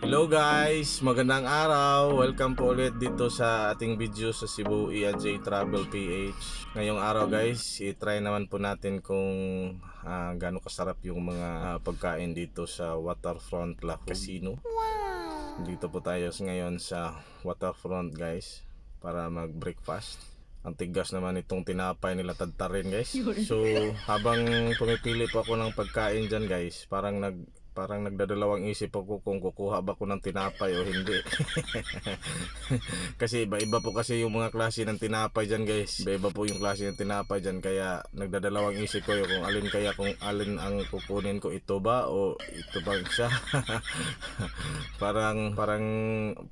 Hello guys, magandang araw. Welcome po ulit dito sa ating video sa Cebu E&J Travel PH. Ngayong araw guys, i-try naman po natin kung gaano kasarap yung mga pagkain dito sa Waterfront Lahog Casino. Dito po tayo ngayon sa Waterfront guys para mag-breakfast. Ang tigas naman itong tinapay nila tadtarin guys. So habang pumipili po ako ng pagkain dyan guys, parang nagdadalawang isip ako kung kukuha ba ko ng tinapay o hindi. Kasi iba-iba po kasi yung mga klase ng tinapay dyan guys. Iba-iba po yung klase ng tinapay dyan, kaya nagdadalawang isip ko kung alin ang kukunin ko, ito ba o ito ba siya. parang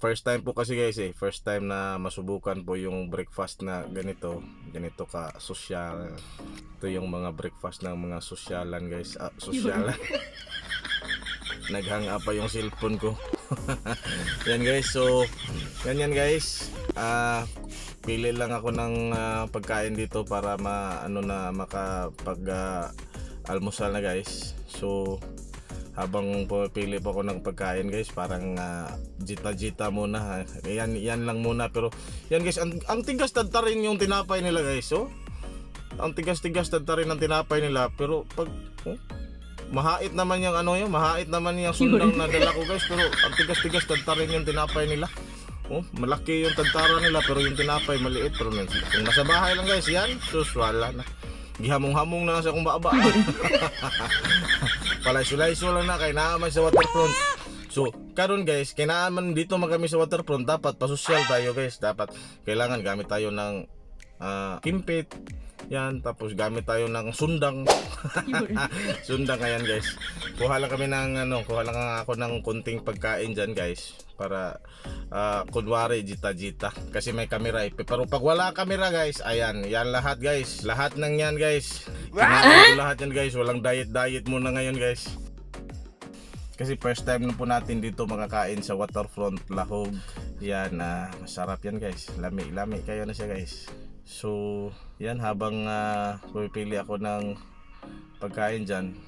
first time po kasi guys first time na masubukan po yung breakfast na ganito ka social. Ito yung mga breakfast ng mga sosyalan guys. Sosyalan. Naghang pa yung cellphone ko. Yan guys, so ganyan guys. Pili lang ako ng pagkain dito para makapag almusal na guys. So habang pumipili po ako ng pagkain guys, parang jita muna. Yan lang muna, pero yan guys, ang tigas tadtarin yung tinapay nila guys. So ang tigas tadtarin ng tinapay nila, pero pag mahait naman yung mahait naman yung sundang na dala ko guys, pero ang tigas tadtarin yung tinapay nila. Malaki yung tadtara nila pero yung tinapay maliit. Pero kung nasa bahay lang guys, yan sus wala na, gihamong-hamong na sa kong baba. Palay-sulay-so lang na kay naaman sa waterfront. So karon guys, kinaaman dito magami sa waterfront, dapat pasosyal tayo guys. Dapat kailangan gamit tayo ng kimpit. Yan, tapos gamit tayo ng sundang. Sundang, ayan guys. Kuha lang ako ng kunting pagkain dyan guys, para kunwari jita. Kasi may kamera pero pag wala kamera guys, ayan, yan lahat guys. Lahat ng yan guys. Lahat yan guys. Walang diet muna ngayon guys. Kasi first time na po natin dito makakain sa Waterfront Lahog. Yan, masarap yan guys. Lami kayo na siya guys. So yan, habang pumipili ako ng pagkain dyan,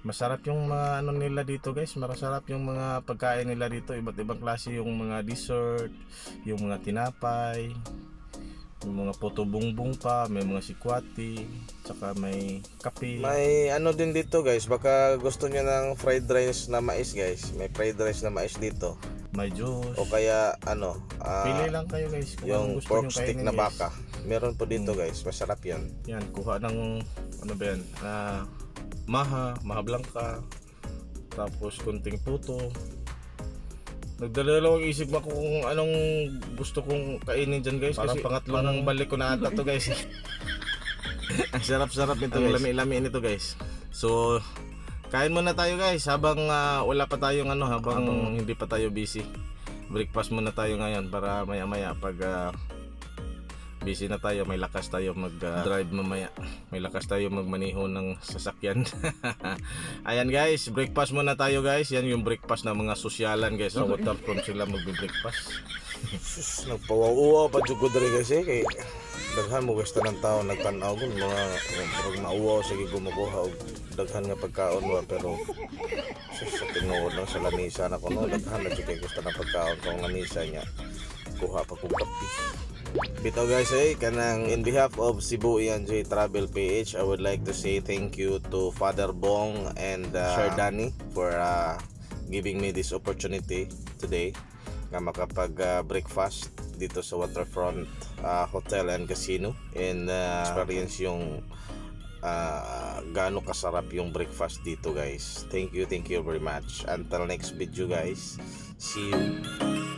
masarap yung mga nila dito guys. Masarap yung mga pagkain nila dito. Iba't ibang klase yung mga dessert, yung mga tinapay, yung mga puto bungbong pa, may mga sikwati, tsaka may kape. May din dito guys, baka gusto niyo ng fried rice na mais guys. May fried rice na mais dito. May juice. O kaya pili lang kayo guys kung yung pork stick na baka. Meron po dito guys, masarap yan. Yan, kuha ng maha blanca, tapos kunting puto. Nagdalawang isip ako kung anong gusto kong kainin dyan guys. Parang pangatlong balik ko na ata to guys. Ang sarap nito, lami nito guys. So kain muna tayo guys habang wala pa tayong habang hindi pa tayo busy. Breakfast muna tayo ngayon para maya pag busy na tayo, may lakas tayo mag-drive mamaya. May lakas tayo magmaneho ng sasakyan. Ayan guys, breakfast muna tayo guys. Yan yung breakfast ng mga sosyalan guys. Sa Waterfront sila magbe-breakfast. Sus, nagpawauwa pa jud ko diri guys kay daghan mo gusto ng tao nagtan-aw gun mga mauwaw sige gumukuha og daghan nga pagkaon wa, pero sus, sa tinuod lang sa lamisa na kuno daghan na jud kay gusto ng pagkaon kung lamisa niya kuha pa kog kape. Bitaw guys kanang in behalf of Cebu E&J Travel PH, I would like to say thank you to Father Bong and Sir Danny for giving me this opportunity today nga makapag breakfast dito sa Waterfront Hotel and Casino, and experience yung gaano kasarap yung breakfast dito guys. Thank you very much. Until next video guys, see you.